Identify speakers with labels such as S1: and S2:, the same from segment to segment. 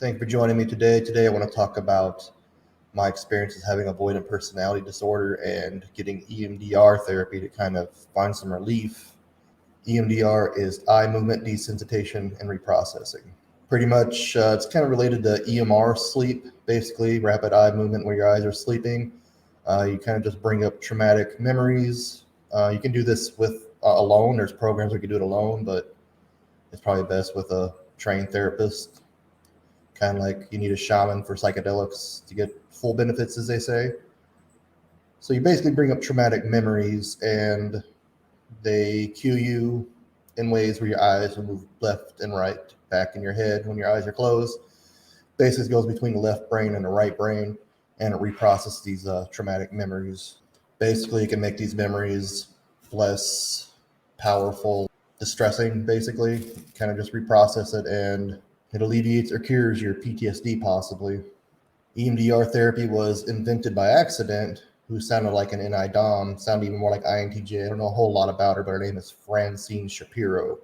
S1: Thank you for joining me today. Today I want to talk about my experiences having avoidant personality disorder and getting EMDR therapy to kind of find some relief. EMDR is eye movement desensitization and reprocessing. Pretty much, it's kind of related to EMR sleep, basically rapid eye movement where your eyes are sleeping. You kind of just bring up traumatic memories. You can do this with alone. There's programs where you can do it alone, but it's probably best with a trained therapist. Kind of like you need a shaman for psychedelics to get full benefits, as they say. So you basically bring up traumatic memories and they cue you in ways where your eyes will move left and right back in your head when your eyes are closed. Basically goes between the left brain and the right brain, and it reprocesses these traumatic memories. Basically, it can make these memories less powerful, distressing, basically. Kind of just reprocess it, and it alleviates or cures your PTSD, possibly. EMDR therapy was invented by accident, who sounded like an NI Dom, sounded even more like INTJ. I don't know a whole lot about her, but her name is Francine Shapiro.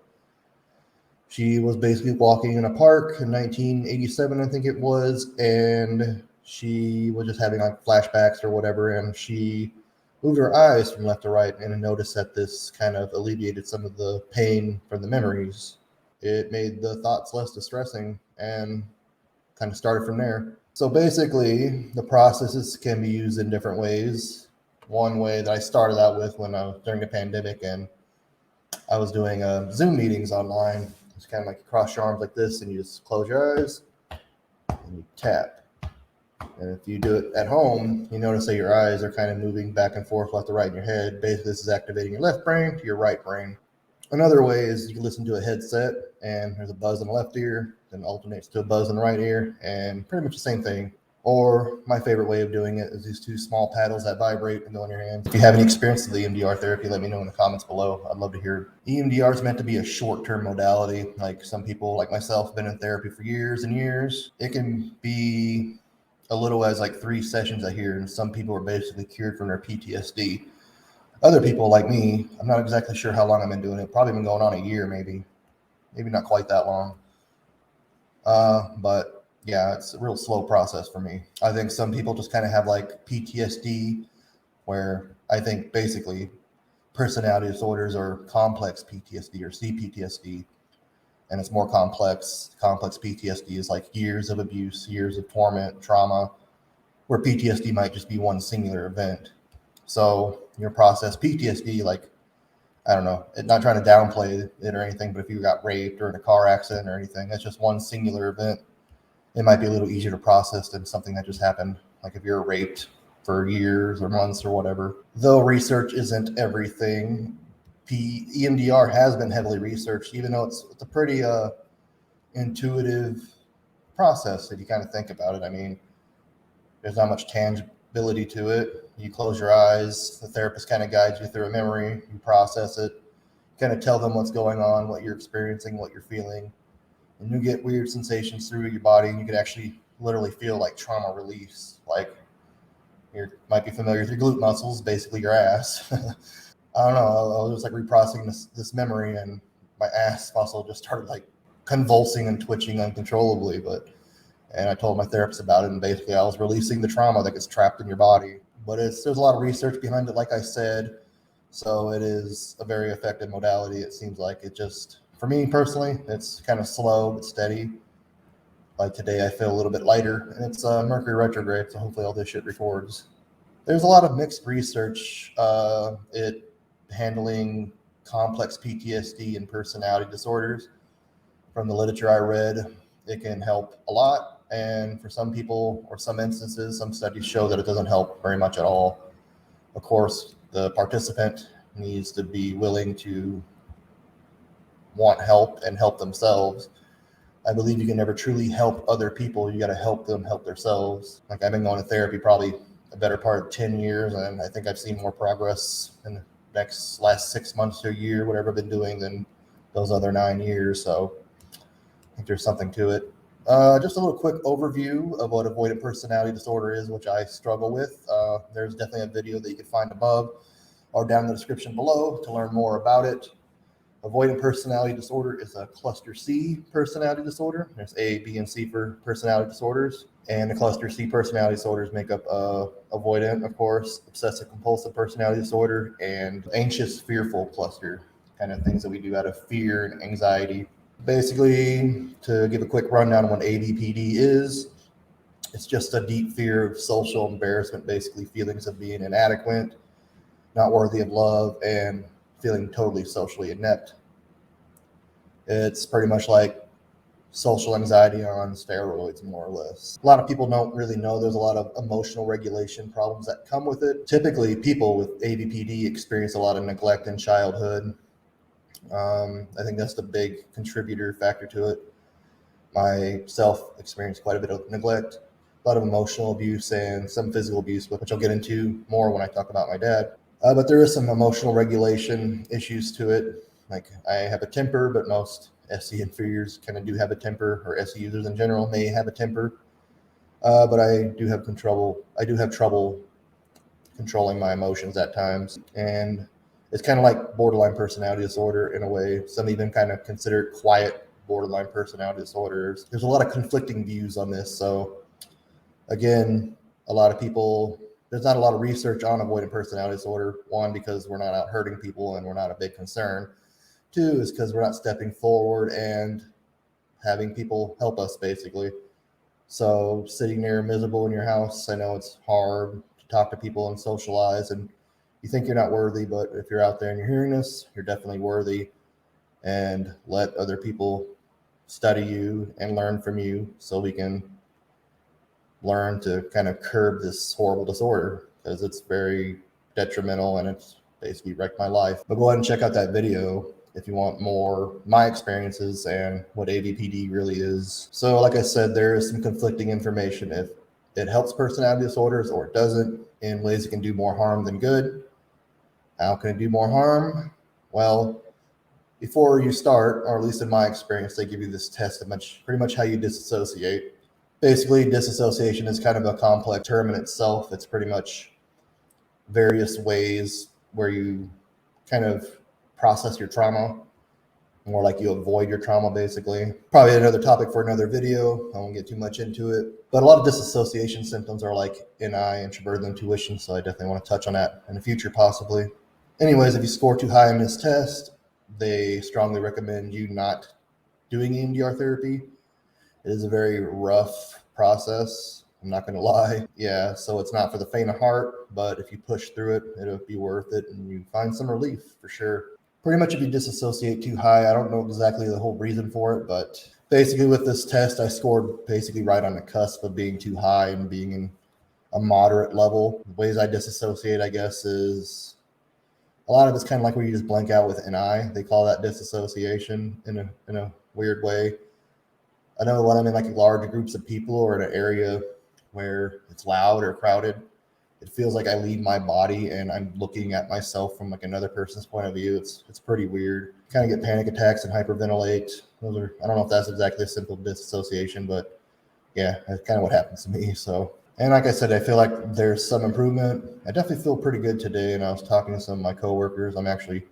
S1: She was basically walking in a park in 1987, I think it was, and she was just having like flashbacks or whatever, and she moved her eyes from left to right and noticed that this kind of alleviated some of the pain from the memories. It made the thoughts less distressing and kind of started from there. So basically, the processes can be used in different ways. One way that I started out with when I was during the pandemic and I was doing Zoom meetings online. It's kind of like you cross your arms like this and you just close your eyes and you tap. And if you do it at home, you notice that your eyes are kind of moving back and forth left to right in your head. Basically, this is activating your left brain to your right brain. Another way is you can listen to a headset and there's a buzz in the left ear, then alternates to a buzz in the right ear, and pretty much the same thing. Or my favorite way of doing it is these two small paddles that vibrate and go in your hands. If you have any experience with the EMDR therapy, let me know in the comments below. I'd love to hear. EMDR is meant to be a short-term modality. Like some people, like myself, have been in therapy for years and years. It can be a little as like 3 sessions I hear, and some people are basically cured from their PTSD. Other people like me, I'm not exactly sure how long I've been doing it. Probably been going on a year, maybe not quite that long. But yeah, it's a real slow process for me. I think some people just kind of have like PTSD, where I think basically personality disorders are complex PTSD or CPTSD, and it's more complex. Complex PTSD is like years of abuse, years of torment, trauma, where PTSD might just be one singular event. So your process PTSD, like, I don't know, not trying to downplay it or anything, but if you got raped or in a car accident or anything, that's just one singular event. It might be a little easier to process than something that just happened. Like if you're raped for years or months or whatever. Though research isn't everything, EMDR has been heavily researched, even though it's a pretty intuitive process if you kind of think about it. I mean, there's not much tangibility to it. You close your eyes, the therapist kind of guides you through a memory, you process it, kind of tell them what's going on, what you're experiencing, what you're feeling, and you get weird sensations through your body, and you can actually literally feel like trauma release. Like you might be familiar with your glute muscles, basically your ass. I don't know, I was just like reprocessing this memory, and my ass muscle just started like convulsing and twitching uncontrollably. And I told my therapist about it, and basically I was releasing the trauma that gets trapped in your body. But there's a lot of research behind it, like I said. So it is a very effective modality. It seems like it just, for me personally, it's kind of slow but steady. Like today, I feel a little bit lighter, and it's Mercury retrograde, so hopefully all this shit records. There's a lot of mixed research it handling complex PTSD and personality disorders. From the literature I read, it can help a lot. And for some people or some instances, some studies show that it doesn't help very much at all. Of course, the participant needs to be willing to want help and help themselves. I believe you can never truly help other people. You got to help them help themselves. Like I've been going to therapy probably a better part of 10 years, and I think I've seen more progress in the last 6 months to a year, whatever I've been doing, than those other 9 years. So I think there's something to it. Just a little quick overview of what avoidant personality disorder is, which I struggle with. There's definitely a video that you can find above or down in the description below to learn more about it. Avoidant personality disorder is a cluster C personality disorder. There's A, B, and C for personality disorders. And the cluster C personality disorders make up avoidant, of course, obsessive compulsive personality disorder, and anxious fearful cluster, kind of things that we do out of fear and anxiety. Basically, to give a quick rundown on what ABPD is, it's just a deep fear of social embarrassment, basically feelings of being inadequate, not worthy of love, and feeling totally socially inept. It's pretty much like social anxiety on steroids, more or less. A lot of people don't really know there's a lot of emotional regulation problems that come with it. Typically, people with ABPD experience a lot of neglect in childhood. I think that's the big contributor factor to it. Myself experienced quite a bit of neglect, a lot of emotional abuse, and some physical abuse, which I'll get into more when I talk about my dad. But there is some emotional regulation issues to it. Like, I have a temper, but most SE inferiors kind of do have a temper, or SE users in general may have a temper. But I do have trouble controlling my emotions at times, and it's kind of like borderline personality disorder in a way. Some even kind of consider it quiet borderline personality disorders. There's a lot of conflicting views on this. So again, there's not a lot of research on avoidant personality disorder. One, because we're not out hurting people and we're not a big concern. Two, is because we're not stepping forward and having people help us, basically. So sitting there miserable in your house, I know it's hard to talk to people and socialize, and you think you're not worthy, but if you're out there and you're hearing this, you're definitely worthy. And let other people study you and learn from you so we can learn to kind of curb this horrible disorder, because it's very detrimental and it's basically wrecked my life. But go ahead and check out that video if you want more my experiences and what ABPD really is. So like I said, there is some conflicting information. If it helps personality disorders or it doesn't, in ways it can do more harm than good. How can it do more harm? Well, before you start, or at least in my experience, they give you this test of pretty much how you disassociate. Basically, disassociation is kind of a complex term in itself. It's pretty much various ways where you kind of process your trauma, more like you avoid your trauma, basically. Probably another topic for another video. I won't get too much into it. But a lot of disassociation symptoms are like NI, introverted intuition, so I definitely want to touch on that in the future, possibly. Anyways, if you score too high on this test, they strongly recommend you not doing EMDR therapy. It is a very rough process, I'm not going to lie. Yeah, so it's not for the faint of heart, but if you push through it, it'll be worth it and you find some relief for sure. Pretty much if you disassociate too high, I don't know exactly the whole reason for it, but basically with this test, I scored basically right on the cusp of being too high and being in a moderate level. The ways I disassociate, I guess, is a lot of it's kind of like where you just blank out with an eye. They call that disassociation in a weird way. I know when I'm in like large groups of people or in an area where it's loud or crowded, it feels like I leave my body and I'm looking at myself from like another person's point of view. It's pretty weird. Kind of get panic attacks and hyperventilate. I don't know if that's exactly a simple disassociation, but yeah, that's kind of what happens to me. So, and like I said, I feel like there's some improvement. I definitely feel pretty good today. And I was talking to some of my coworkers. I'm actually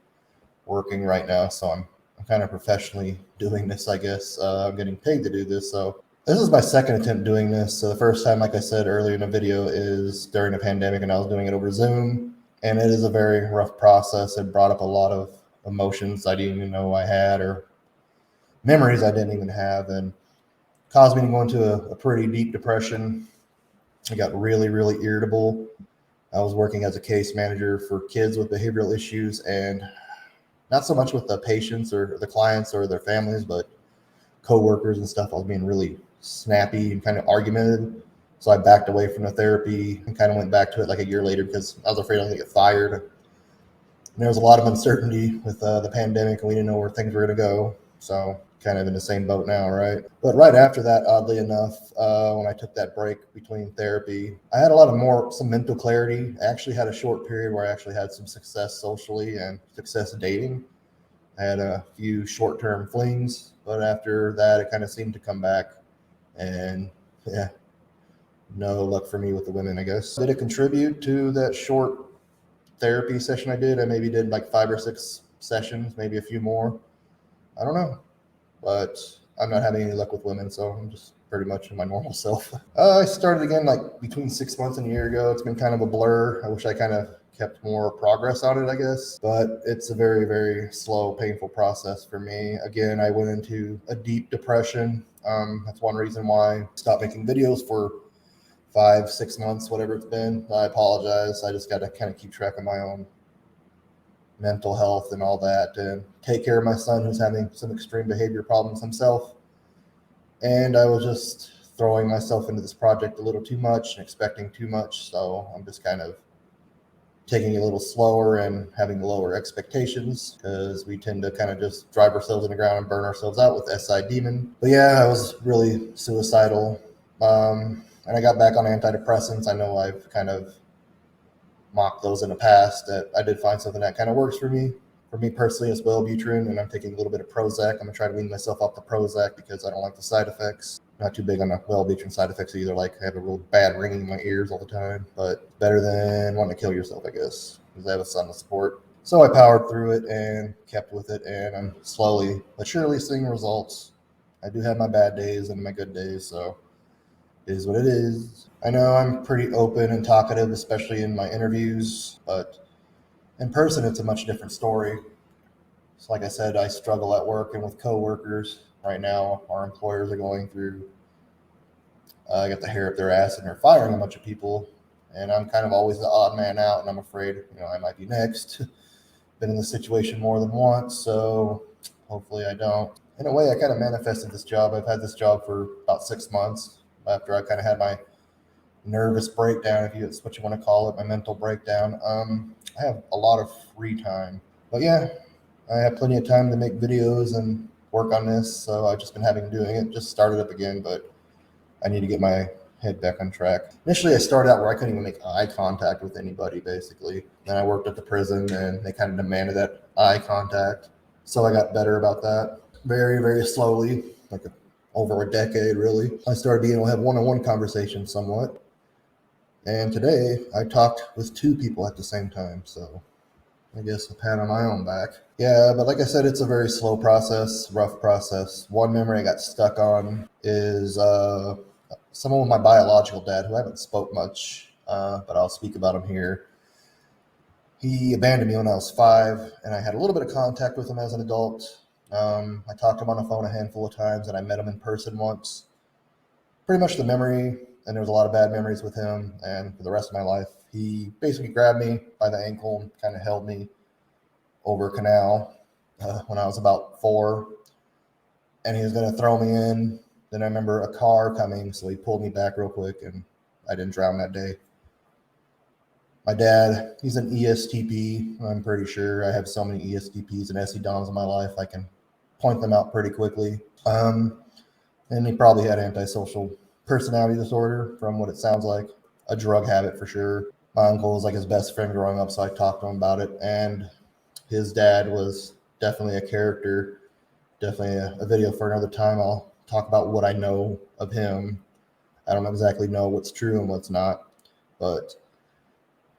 S1: working right now, so I'm kind of professionally doing this, I guess. I'm getting paid to do this. So this is my second attempt doing this. So the first time, like I said earlier in the video, is during the pandemic, and I was doing it over Zoom. And it is a very rough process. It brought up a lot of emotions I didn't even know I had, or memories I didn't even have, and caused me to go into a pretty deep depression. I got really, really irritable. I was working as a case manager for kids with behavioral issues, and not so much with the patients or the clients or their families, but coworkers and stuff. I was being really snappy and kind of argumentative. So I backed away from the therapy and kind of went back to it like a year later because I was afraid I was going to get fired. And there was a lot of uncertainty with the pandemic, and we didn't know where things were going to go. So kind of in the same boat now, right? But right after that, oddly enough, when I took that break between therapy, I had some mental clarity. I actually had a short period where I actually had some success socially and success dating. I had a few short-term flings, but after that, it kind of seemed to come back. And yeah, no luck for me with the women, I guess. Did it contribute to that short therapy session I did? I maybe did like 5 or 6 sessions, maybe a few more. I don't know, but I'm not having any luck with women, so I'm just pretty much my normal self. I started again like between 6 months and a year ago. It's been kind of a blur. I wish I kind of kept more progress on it, I guess, but it's a very, very slow, painful process for me. Again, I went into a deep depression. That's one reason why I stopped making videos for 5, 6 months, whatever it's been. I apologize. I just got to kind of keep track of my own mental health and all that, and take care of my son who's having some extreme behavior problems himself. And I was just throwing myself into this project a little too much and expecting too much. So I'm just kind of taking it a little slower and having lower expectations, because we tend to kind of just drive ourselves in the ground and burn ourselves out with SI demon. But yeah, I was really suicidal. And I got back on antidepressants. I know I've kind of mocked those in the past, that I did find something that kind of works for me. For me personally, it's Wellbutrin, and I'm taking a little bit of Prozac. I'm gonna try to wean myself off the Prozac because I don't like the side effects. Not too big on the Wellbutrin side effects either. Like, I have a real bad ringing in my ears all the time, but better than wanting to kill yourself, I guess, because I have a son to support. So I powered through it and kept with it, and I'm slowly but surely seeing results. I do have my bad days and my good days, so it is what it is. I know I'm pretty open and talkative, especially in my interviews, but in person, it's a much different story. So like I said, I struggle at work and with coworkers. Right now, our employers are going through, got the hair up their ass, and they're firing a bunch of people. And I'm kind of always the odd man out, and I'm afraid, I might be next. Been in this situation more than once, so hopefully I don't. In a way, I kind of manifested this job. I've had this job for about 6 months after I kind of had my nervous breakdown, if that's what you want to call it, my mental breakdown. I have a lot of free time. But yeah, I have plenty of time to make videos and work on this, so I've just been having doing it. Just started up again, but I need to get my head back on track. Initially, I started out where I couldn't even make eye contact with anybody, basically. Then I worked at the prison, and they kind of demanded that eye contact. So I got better about that. Very, very slowly, over a decade, really. I started being able to have one-on-one conversations somewhat. And today, I talked with 2 people at the same time, so I guess a pat on my own back. Yeah, but like I said, it's a very slow process, rough process. One memory I got stuck on is someone with my biological dad, who I haven't spoke much, but I'll speak about him here. He abandoned me when I was 5, and I had a little bit of contact with him as an adult. I talked to him on the phone a handful of times, and I met him in person once. Pretty much the memory, and there was a lot of bad memories with him, and for the rest of my life, he basically grabbed me by the ankle and kind of held me over a canal when I was about 4, and he was going to throw me in. Then I remember a car coming, so he pulled me back real quick, and I didn't drown that day. My dad, he's an ESTP, I'm pretty sure. I have so many ESTPs and SE-DOMs in my life, I can point them out pretty quickly. And he probably had antisocial personality disorder, from what it sounds like. A drug habit for sure. My uncle was like his best friend growing up, so I talked to him about it. And his dad was definitely a character. Definitely a video for another time. I'll talk about what I know of him. I don't exactly know what's true and what's not, but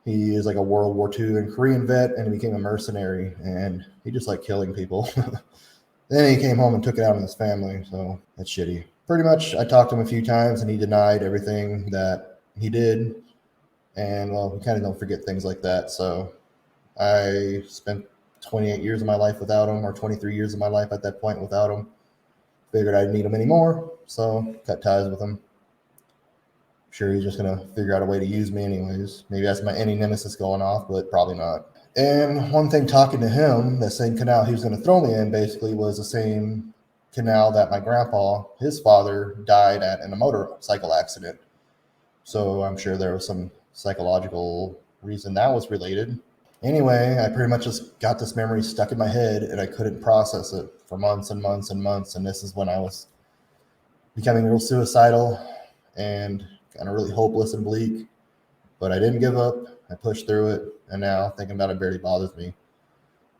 S1: he is like a World War II and Korean vet, and he became a mercenary, and he just liked killing people. Then he came home and took it out on his family, so that's shitty. Pretty much, I talked to him a few times, and he denied everything that he did. And, well, we kind of don't forget things like that. So I spent 28 years of my life without him, or 23 years of my life at that point without him. Figured I didn't need him anymore, so cut ties with him. Sure, he's just going to figure out a way to use me anyways. Maybe that's my any nemesis going off, but probably not. And one thing, talking to him, the same canal he was going to throw me in basically was the same canal that my grandpa, his father, died at in a motorcycle accident. So I'm sure there was some psychological reason that was related. Anyway, I pretty much just got this memory stuck in my head, and I couldn't process it for months and months and months. And this is when I was becoming real suicidal and kind of really hopeless and bleak. But I didn't give up. I pushed through it, and now thinking about it barely bothers me.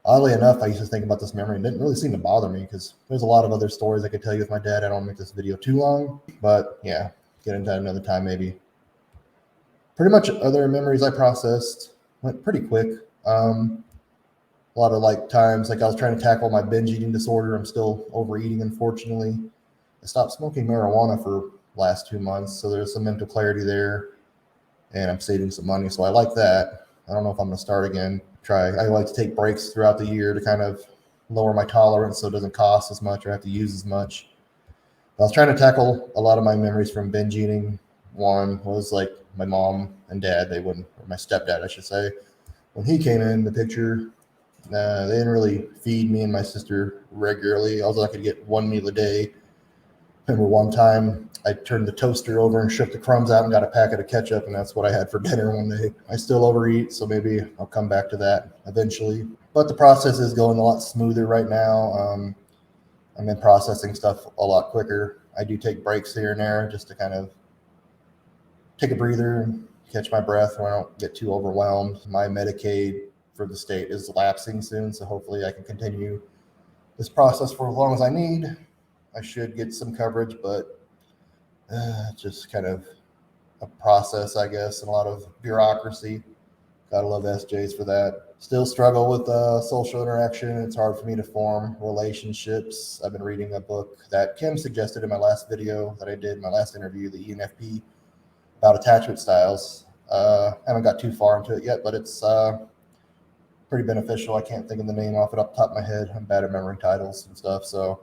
S1: Oddly enough, I used to think about this memory and it didn't really seem to bother me, because there's a lot of other stories I could tell you with my dad. I don't make this video too long, but yeah, get into that another time maybe. Pretty much other memories I processed went pretty quick. a lot of like times, like I was trying to tackle my binge eating disorder. I'm still overeating, unfortunately. I stopped smoking marijuana for last 2 months, so there's some mental clarity there, and I'm saving some money, so I like that. I don't know if I'm going to start again. I like to take breaks throughout the year to kind of lower my tolerance so it doesn't cost as much or have to use as much. I was trying to tackle a lot of my memories from binge eating. One was like my mom and dad, they wouldn't, or my stepdad, I should say, when he came in the picture, they didn't really feed me and my sister regularly. Although I could get one meal a day. Remember one time I turned the toaster over and shook the crumbs out and got a packet of ketchup, and that's what I had for dinner one day. I still overeat, so maybe I'll come back to that eventually. But the process is going a lot smoother right now. I'm in processing stuff a lot quicker. I do take breaks here and there just to kind of take a breather and catch my breath when I don't get too overwhelmed. My Medicaid for the state is lapsing soon, so hopefully I can continue this process for as long as I need. I should get some coverage, but just kind of a process, I guess, and a lot of bureaucracy. Gotta love SJs for that. Still struggle with social interaction. It's hard for me to form relationships. I've been reading a book that Kim suggested in my last video that I did, my last interview, the ENFP, about attachment styles. Haven't got too far into it yet, but it's pretty beneficial. I can't think of the name off it off the top of my head. I'm bad at remembering titles and stuff, so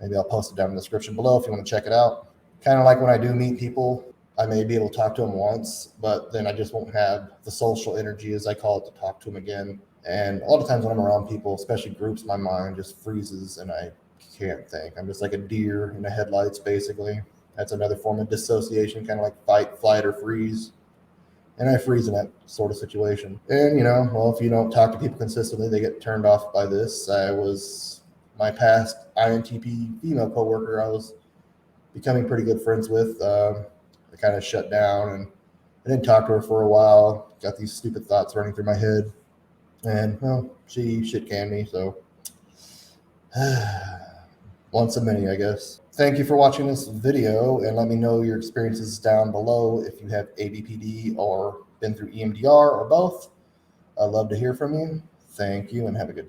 S1: maybe I'll post it down in the description below if you want to check it out. Kind of like when I do meet people, I may be able to talk to them once, but then I just won't have the social energy, as I call it, to talk to them again. And a lot of times when I'm around people, especially groups, my mind just freezes and I can't think. I'm just like a deer in the headlights, basically. That's another form of dissociation, kind of like fight, flight, or freeze. And I freeze in that sort of situation. And, well, if you don't talk to people consistently, they get turned off by this. My past INTP female coworker, I was becoming pretty good friends with. I kind of shut down and I didn't talk to her for a while. Got these stupid thoughts running through my head. And, well, she shit-canned me, so once a many, I guess. Thank you for watching this video, and let me know your experiences down below if you have ABPD or been through EMDR or both. I'd love to hear from you. Thank you, and have a good day.